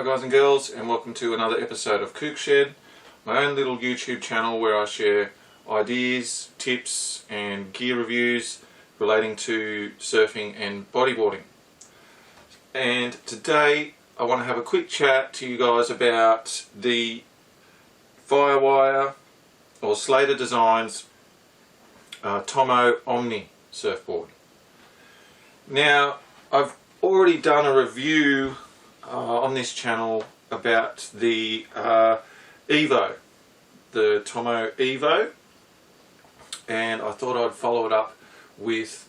guys and girls, and welcome to another episode of Kook Shed, my own little YouTube channel where I share ideas, tips and gear reviews relating to surfing and bodyboarding. And today I want to have a quick chat to you guys about the Firewire or Slater Designs Tomo Omni surfboard. Now, I've already done a review on this channel about the Evo, the Tomo Evo, and I thought I'd follow it up with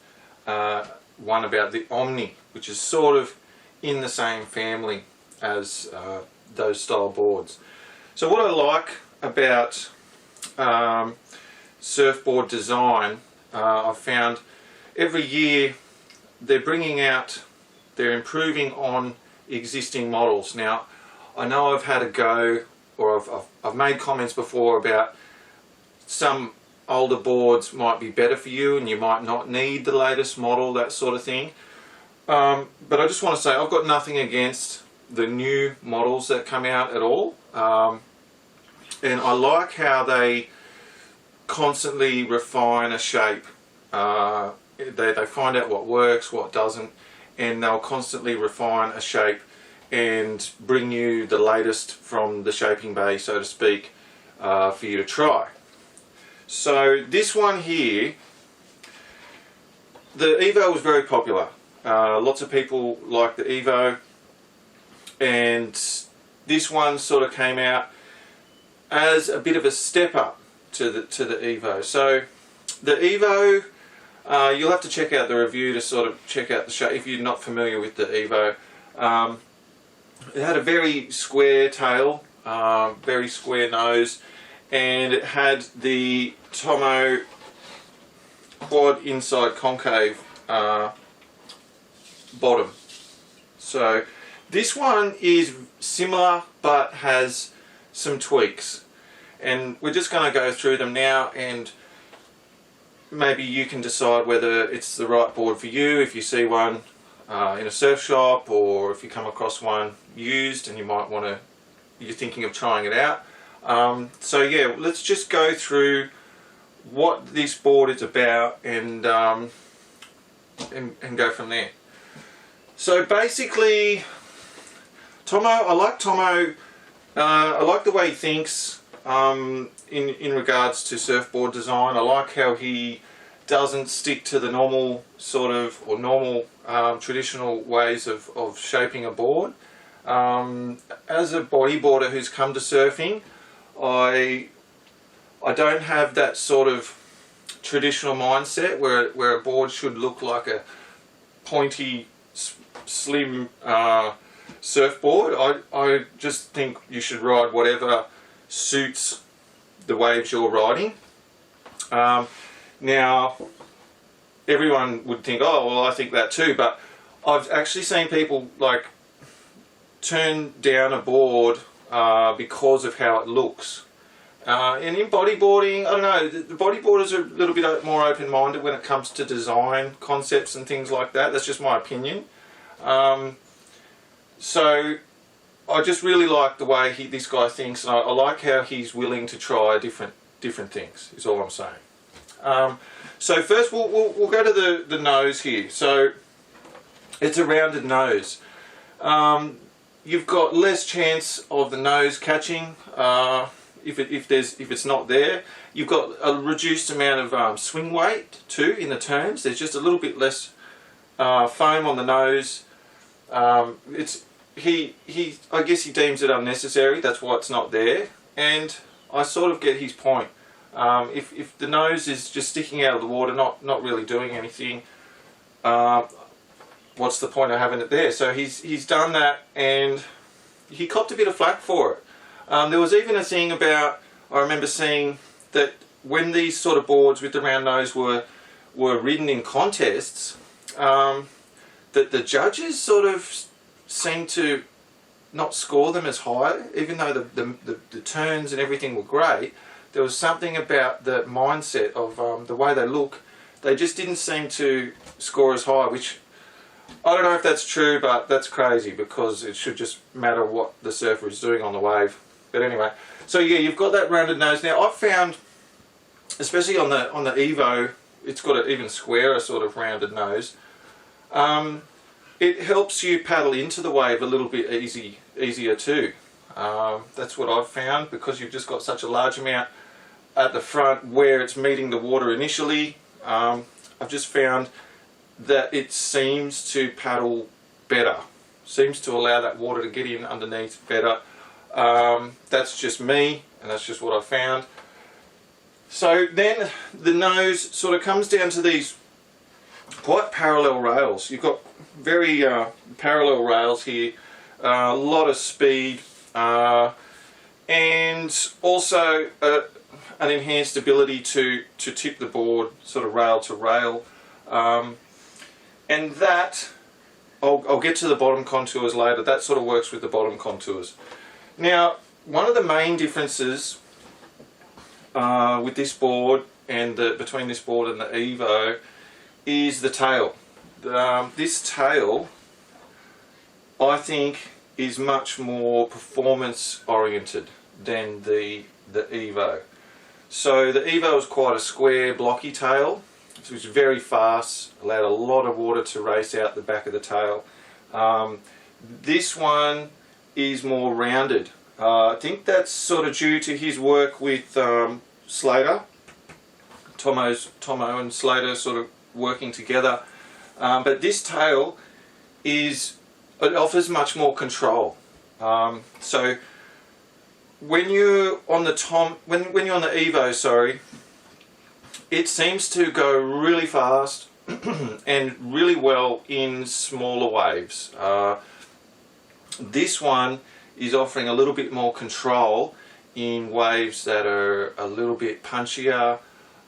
one about the Omni, which is sort of in the same family as those style boards. So what I like about Surfboard design, I've found every year they're improving on existing models. Now, I know I've had a go, or I've made comments before about some older boards might be better for you and you might not need the latest model, that sort of thing. But I just want to say I've got nothing against the new models that come out at all. And I like how they constantly refine a shape. They find out what works, what doesn't, and they'll constantly refine a shape and bring you the latest from the shaping bay, so to speak, for you to try. So this one here, the Evo was very popular. Lots of people like the Evo, and this one sort of came out as a bit of a step up to the Evo. So the Evo, you'll have to check out the review to sort of check out the shape if you're not familiar with the Evo. It had a very square tail, very square nose, and it had the Tomo quad inside concave bottom. So this one is similar but has some tweaks, and we're just going to go through them now, and maybe you can decide whether it's the right board for you if you see one in a surf shop, or if you come across one used and you might want to, you're thinking of trying it out. So yeah, let's just go through what this board is about and go from there. So basically, Tomo, I like Tomo. I like the way he thinks in regards to surfboard design. I like how he doesn't stick to the normal sort of, or normal traditional ways of shaping a board. As a bodyboarder who's come to surfing, I don't have that sort of traditional mindset where a board should look like a pointy, slim surfboard. I just think you should ride whatever suits the waves you're riding. Now, everyone would think, oh well, I think that too, but I've actually seen people like turn down a board because of how it looks. And in bodyboarding, I don't know, the bodyboarders are a little bit more open-minded when it comes to design concepts and things like that. That's just my opinion. So I just really like the way this guy thinks, and I like how he's willing to try different things, is all I'm saying. So first we'll go to the nose here. So it's a rounded nose. You've got less chance of the nose catching if it's not there. You've got a reduced amount of swing weight too in the turns. There's just a little bit less foam on the nose. I guess he deems it unnecessary. That's why it's not there, and I sort of get his point. If the nose is just sticking out of the water, not really doing anything, what's the point of having it there? So he's done that, and he copped a bit of flack for it. There was even a thing about, I remember seeing that when these sort of boards with the round nose were ridden in contests, that the judges sort of seemed to not score them as high, even though the turns and everything were great. There was something about the mindset of the way they look. They just didn't seem to score as high, which I don't know if that's true, but that's crazy because it should just matter what the surfer is doing on the wave. But anyway, so yeah, you've got that rounded nose. Now I've found, especially on the Evo, it's got an even squarer sort of rounded nose. It helps you paddle into the wave a little bit easier too. That's what I've found, because you've just got such a large amount at the front where it's meeting the water initially. I've just found that it seems to paddle better, seems to allow that water to get in underneath better. That's just me, and that's just what I found. So then the nose sort of comes down to these quite parallel rails. You've got very parallel rails here, a lot of speed, and also an enhanced ability to tip the board sort of rail to rail. And that, I'll get to the bottom contours later, that sort of works with the bottom contours. Now, one of the main differences with this board and between this board and the Evo is the tail. This tail, I think, is much more performance oriented than the Evo. So the Evo is quite a square, blocky tail. It was very fast, allowed a lot of water to race out the back of the tail. This one is more rounded. I think that's sort of due to his work with Slater. Tomo and Slater sort of working together. But this tail it offers much more control. So when you're on the when you're on the Evo, sorry, it seems to go really fast and really well in smaller waves. This one is offering a little bit more control in waves that are a little bit punchier,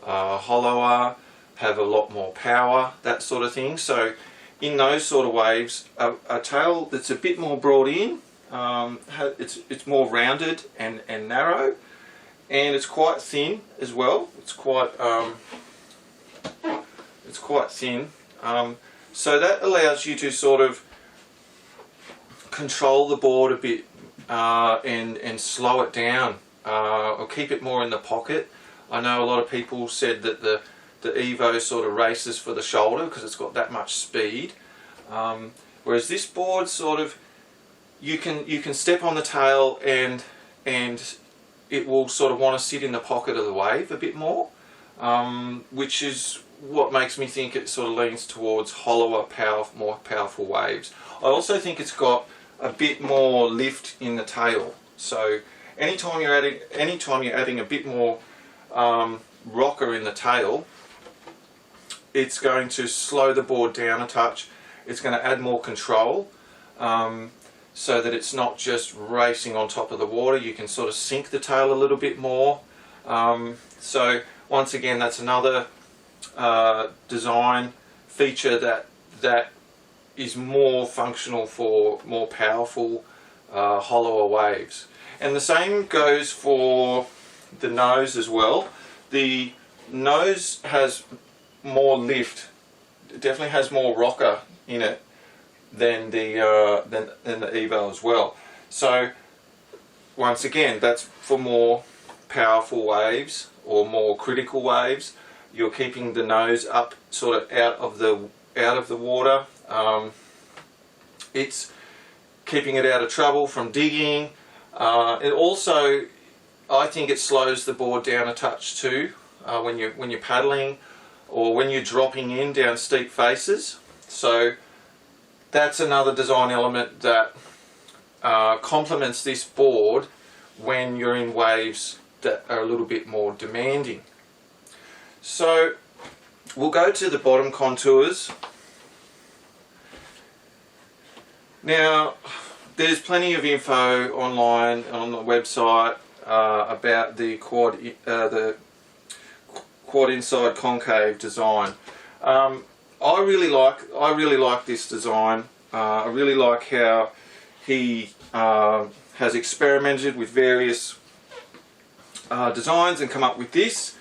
hollower, have a lot more power, that sort of thing. So in those sort of waves, a tail that's a bit more brought in, it's more rounded and narrow, and it's quite thin as well. It's quite thin. So that allows you to sort of control the board a bit and slow it down, or keep it more in the pocket. I know a lot of people said that the Evo sort of races for the shoulder because it's got that much speed, whereas this board sort of, you can step on the tail and it will sort of want to sit in the pocket of the wave a bit more, which is what makes me think it sort of leans towards hollower, more powerful waves. I also think it's got a bit more lift in the tail. So anytime you're adding a bit more rocker in the tail, it's going to slow the board down a touch. It's going to add more control, so that it's not just racing on top of the water. You can sort of sink the tail a little bit more. So once again, that's another design feature that is more functional for more powerful, hollower waves. And the same goes for the nose as well. The nose has more lift. It definitely has more rocker in it than the Evo as well. So once again, that's for more powerful waves or more critical waves. You're keeping the nose up, sort of out of the water. It's keeping it out of trouble from digging. It also, I think it slows the board down a touch too, when you're paddling or when you're dropping in down steep faces. So that's another design element that complements this board when you're in waves that are a little bit more demanding. So we'll go to the bottom contours. Now, there's plenty of info online on the website about the quad inside concave design. I really like this design. I really like how he has experimented with various designs and come up with this.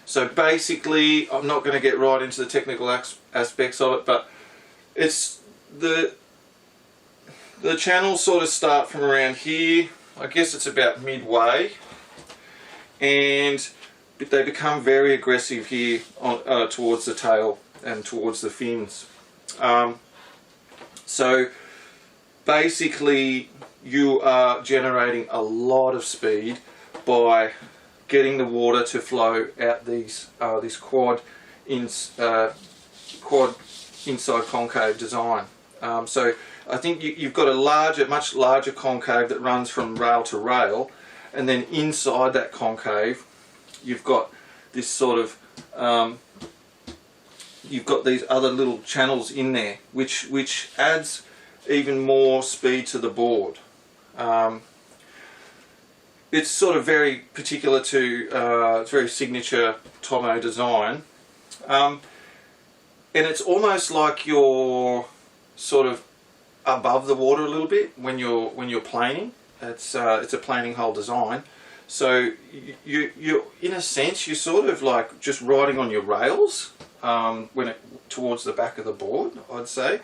So basically, I'm not going to get right into the technical aspects of it, but the channels sort of start from around here. I guess it's about midway, and they become very aggressive here on, towards the tail and towards the fins. So basically you are generating a lot of speed by getting the water to flow out these this quad inside concave design. So I think you've got a much larger concave that runs from rail to rail, and then inside that concave you've got this sort of you've got these other little channels in there, which adds even more speed to the board. It's sort of very particular to it's very signature Tomo design, and it's almost like you're sort of above the water a little bit when you're planing. It's a planing hull design, so you in a sense you're sort of like just riding on your rails towards the back of the board, I'd say,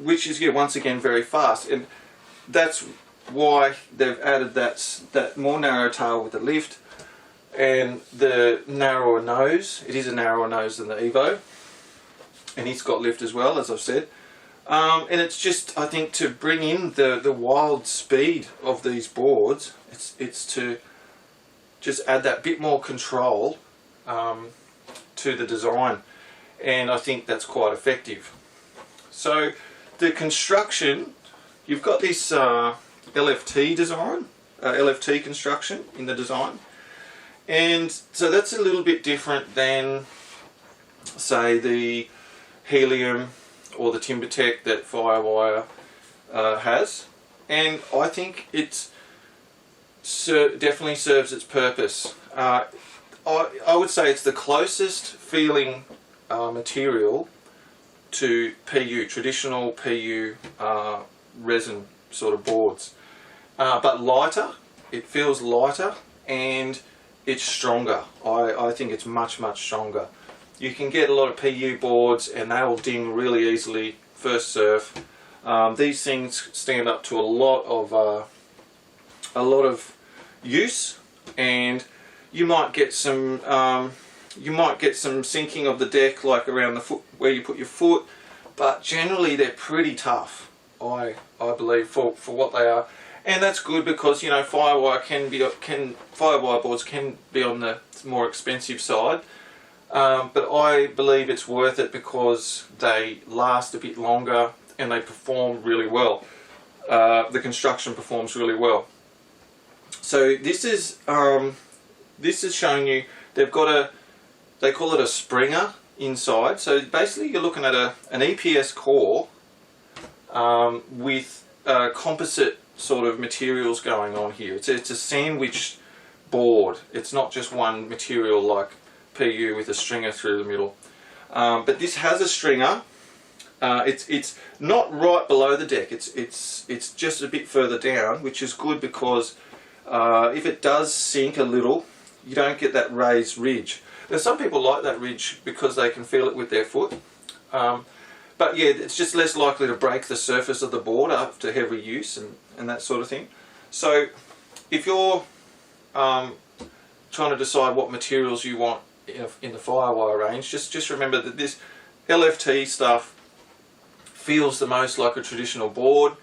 which is once again very fast, and that's why they've added that more narrow tail with the lift and the narrower nose. It is a narrower nose than the Evo, and it's got lift as well, as I've said. And it's just, I think, to bring in the wild speed of these boards, it's to just add that bit more control to the design, and I think that's quite effective. So the construction, you've got this LFT design, LFT construction in the design, and so that's a little bit different than, say, the helium or the TimberTech that Firewire has, and I think it definitely serves its purpose. I would say it's the closest feeling material to PU, traditional PU resin sort of boards, but lighter. It feels lighter and it's stronger. I think it's much stronger. You can get a lot of PU boards and they will ding really easily first surf. These things stand up to a lot of use, and you might get some sinking of the deck, like around the foot where you put your foot, but generally they're pretty tough, I believe, for what they are. And that's good because, you know, Firewire boards can be on the more expensive side, but I believe it's worth it because they last a bit longer and they perform really well. The construction performs really well. So this is showing you they've got they call it a springer inside. So basically you're looking at an EPS core with composite sort of materials going on here. It's a sandwich board. It's not just one material like PU with a stringer through the middle. But this has a stringer. It's not right below the deck. It's just a bit further down, which is good because if it does sink a little, you don't get that raised ridge. Now some people like that ridge because they can feel it with their foot. But yeah, it's just less likely to break the surface of the board after heavy use and that sort of thing. So if you're trying to decide what materials you want in the Firewire range, just remember that this LFT stuff feels the most like a traditional board.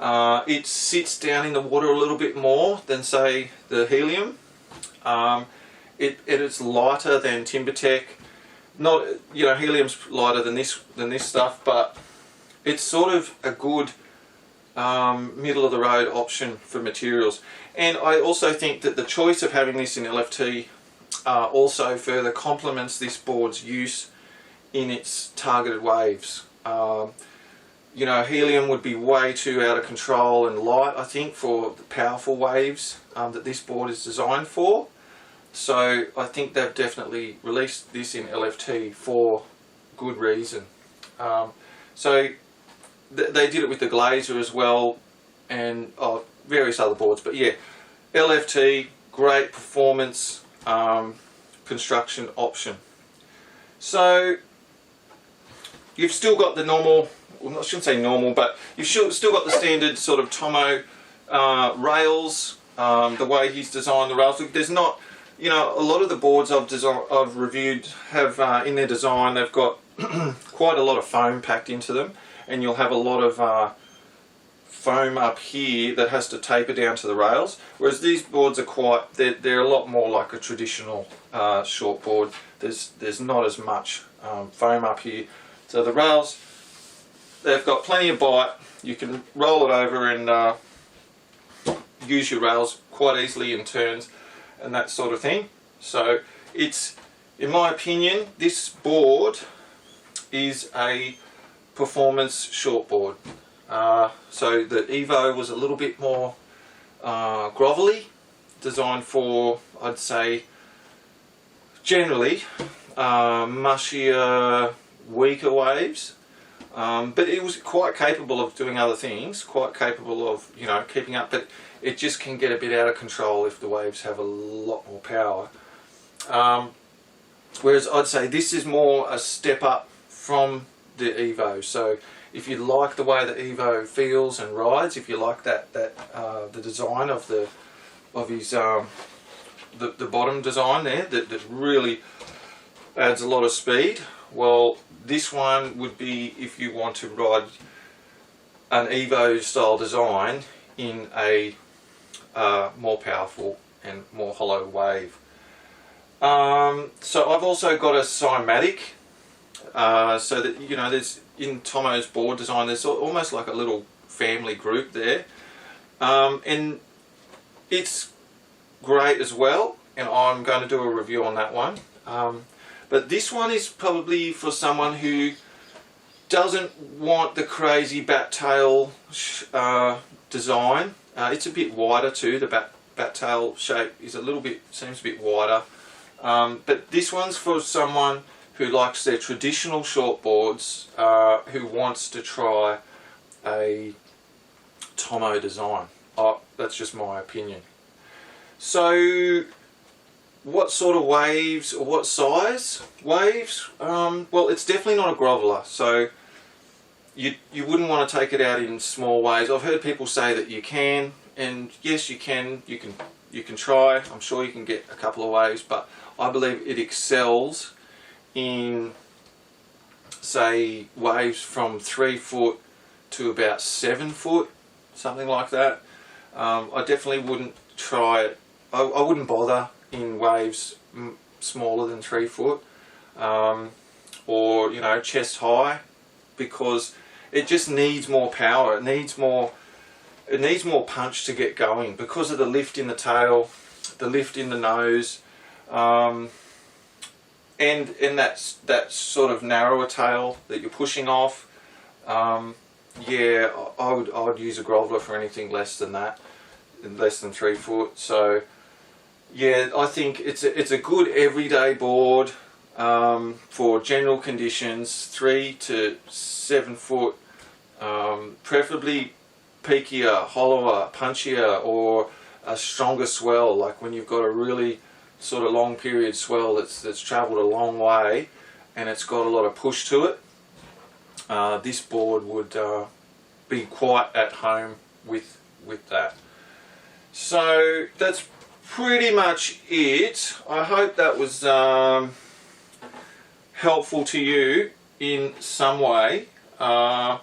It sits down in the water a little bit more than, say, the helium. It is lighter than TimberTech. Not, you know, helium's lighter than this stuff, but it's sort of a good middle of the road option for materials. And I also think that the choice of having this in LFT also further complements this board's use in its targeted waves. You know, helium would be way too out of control and light, I think, for the powerful waves that this board is designed for. So I think they've definitely released this in LFT for good reason. So they did it with the Glazer as well, and various other boards. But yeah, LFT, great performance construction option. So you've still got the normal well, I shouldn't say normal, but you've still got the standard sort of Tomo rails, the way he's designed the rails. There's not, you know, a lot of the boards I've reviewed have in their design, they've got quite a lot of foam packed into them, and you'll have a lot of foam up here that has to taper down to the rails, whereas these boards are they're a lot more like a traditional short board. There's not as much foam up here, so the rails, they've got plenty of bite. You can roll it over and use your rails quite easily in turns and that sort of thing. So it's, in my opinion, this board is a performance short board. So the Evo was a little bit more grovelly, designed for, I'd say, generally mushier, weaker waves, but it was quite capable of doing other things, quite capable of, you know, keeping up, but it just can get a bit out of control if the waves have a lot more power. Whereas I'd say this is more a step up from the Evo. So if you like the way the Evo feels and rides, if you like the design of his the bottom design there that really adds a lot of speed, well, this one would be if you want to ride an Evo style design in a more powerful and more hollow wave. So I've also got a cymatic, so that, you know, there's, in Tomo's board design, there's almost like a little family group there, and it's great as well, and I'm going to do a review on that one. But this one is probably for someone who doesn't want the crazy bat tail design. It's a bit wider too. The bat tail shape is a little bit, seems a bit wider. But this one's for someone who likes their traditional shortboards, who wants to try a Tomo design. That's just my opinion. So what sort of waves, or what size waves? Well, it's definitely not a groveler, so you wouldn't want to take it out in small waves. I've heard people say that you can, and yes, you can try. I'm sure you can get a couple of waves, but I believe it excels in, say, waves from 3 foot to about 7 foot, something like that. I definitely wouldn't try it. I wouldn't bother in waves smaller than 3 foot, or, you know, chest high, because it just needs more power. It needs more punch to get going because of the lift in the tail, the lift in the nose, and that sort of narrower tail that you're pushing off. Yeah, I would use a groveler for anything less than that, less than 3 foot. So yeah, I think it's a good everyday board for general conditions, 3 to 7 foot, preferably peakier, hollower, punchier, or a stronger swell, like when you've got a really sort of long period swell that's travelled a long way and it's got a lot of push to it. This board would be quite at home with that. So that's pretty much it. I hope that was helpful to you in some way. I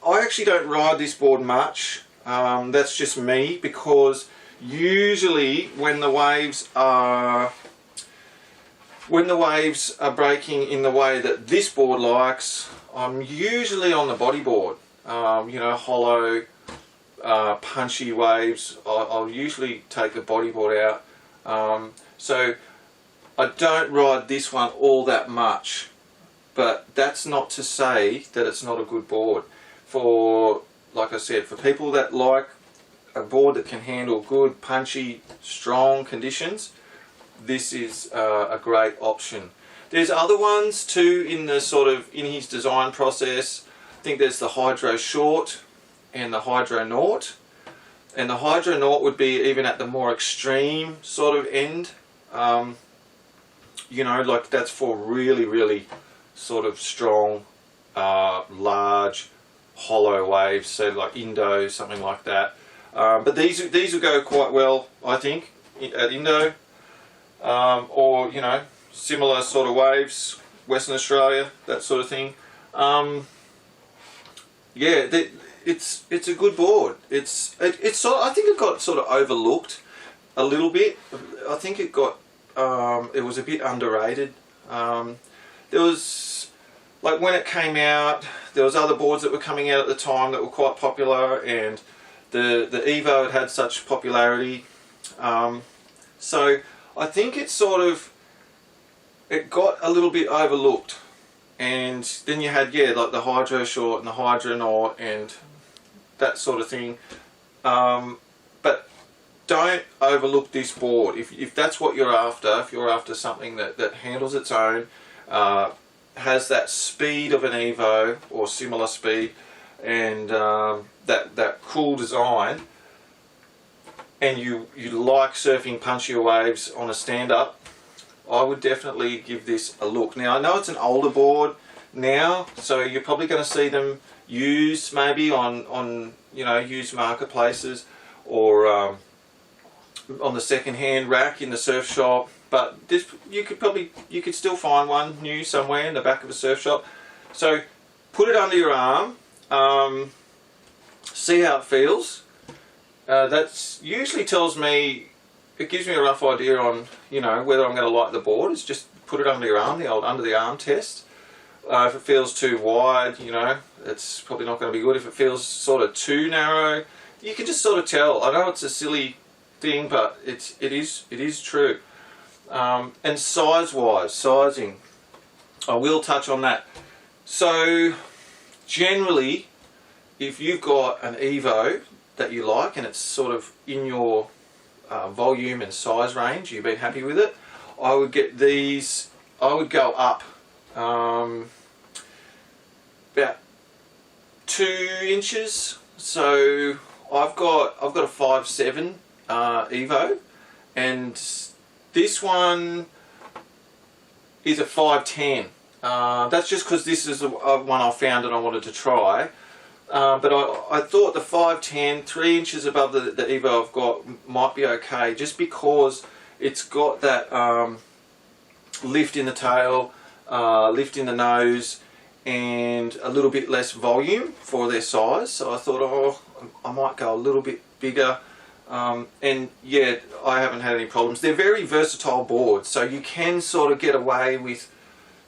actually don't ride this board much. That's just me, because usually when the waves are breaking in the way that this board likes, I'm usually on the bodyboard. You know, hollow, punchy waves, I'll usually take the bodyboard out. So I don't ride this one all that much, but that's not to say that it's not a good board. For, like I said, for people that like a board that can handle good, punchy, strong conditions, this is a great option. There's other ones too in the in his design process. I think there's the Hydro Short and the Hydro Naught, and the Hydro Naught would be even at the more extreme sort of end. You know, like that's for really, really sort of strong, large large hollow waves, so like Indo, something like that. But these will go quite well, I think, at Indo, or you know, similar sort of waves, Western Australia, that sort of thing. Yeah, it's a good board. It's sort of, I think it got sort of overlooked a little bit. I think it got it was a bit underrated. There was, like, when it came out, there was other boards that were coming out at the time that were quite popular, and the Evo had such popularity. So I think it got a little bit overlooked. And then you had, yeah, like the Hydro Short and the Hydronaut and that sort of thing. But don't overlook this board. If that's what you're after, if you're after something that handles its own, has that speed of an Evo or similar speed, and that cool design, and you like surfing punchier waves on a stand-up, I would definitely give this a look. Now I know it's an older board now, so you're probably going to see them used maybe on you know, used marketplaces, or on the second-hand rack in the surf shop. But this, you could still find one new somewhere in the back of a surf shop. So put it under your arm, see how it feels. That usually tells me, it gives me a rough idea on, you know, whether I'm going to like the board. It's just put it under your arm, the old under the arm test. If it feels too wide, you know, it's probably not going to be good. If it feels sort of too narrow, you can just sort of tell. I know it's a silly thing, but it is true. And size-wise, sizing, I will touch on that. So generally, if you've got an Evo that you like and it's sort of in your volume and size range, you've been happy with it, I would get these. I would go up about 2 inches. So I've got a 5.7 Evo, and this one is a 5.10. That's just because this is one I found and I wanted to try. But I thought the 5.10, 3 inches above the Evo I've got, might be okay, just because it's got that lift in the tail, lift in the nose, and a little bit less volume for their size. So I thought, oh, I might go a little bit bigger. And yeah, I haven't had any problems. They're very versatile boards, so you can sort of get away with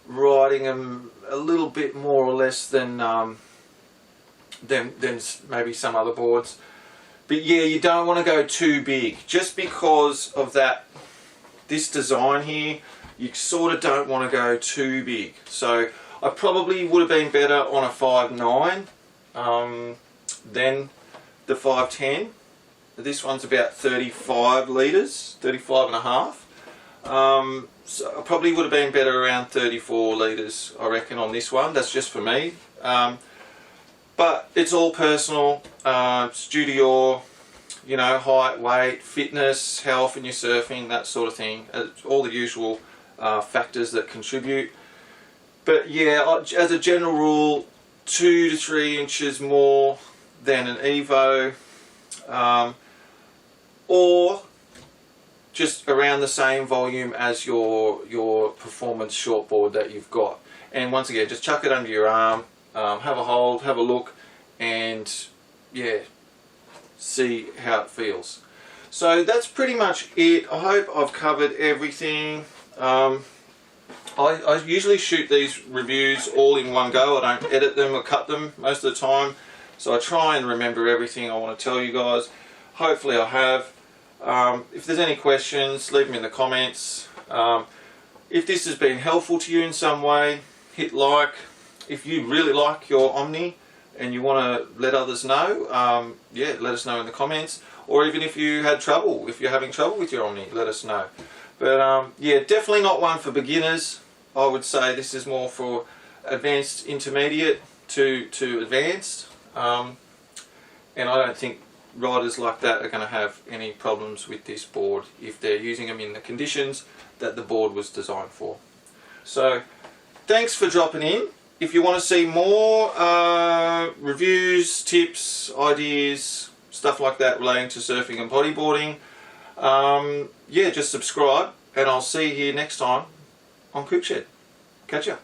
riding them a little bit more or less than maybe some other boards. But yeah, you don't want to go too big, just because of this design here. You sort of don't want to go too big. So I probably would have been better on a 5.9 than the 5.10. This one's about 35 litres, 35 and a half. So I probably would have been better around 34 litres, I reckon, on this one. That's just for me. But it's all personal. It's due to your, you know, height, weight, fitness, how often you're surfing, that sort of thing. All the usual factors that contribute. But yeah, as a general rule, 2 to 3 inches more than an Evo, or just around the same volume as your performance shortboard that you've got. And once again, just chuck it under your arm, have a hold, have a look, and yeah, see how it feels. So that's pretty much it. I hope I've covered everything. I usually shoot these reviews all in one go. I don't edit them or cut them most of the time, so I try and remember everything I want to tell you guys. Hopefully I have. If there's any questions, leave them in the comments. If this has been helpful to you in some way, hit like. If you really like your Omni and you want to let others know, yeah, let us know in the comments. Or even if you had trouble, if you're having trouble with your Omni, let us know. But yeah, definitely not one for beginners. I would say this is more for advanced intermediate to advanced. And I don't think riders like that are going to have any problems with this board if they're using them in the conditions that the board was designed for. So thanks for dropping in. if you want to see more reviews, tips, ideas, stuff like that relating to surfing and bodyboarding, yeah, just subscribe, and I'll see you here next time on Kook Shed. Catch ya.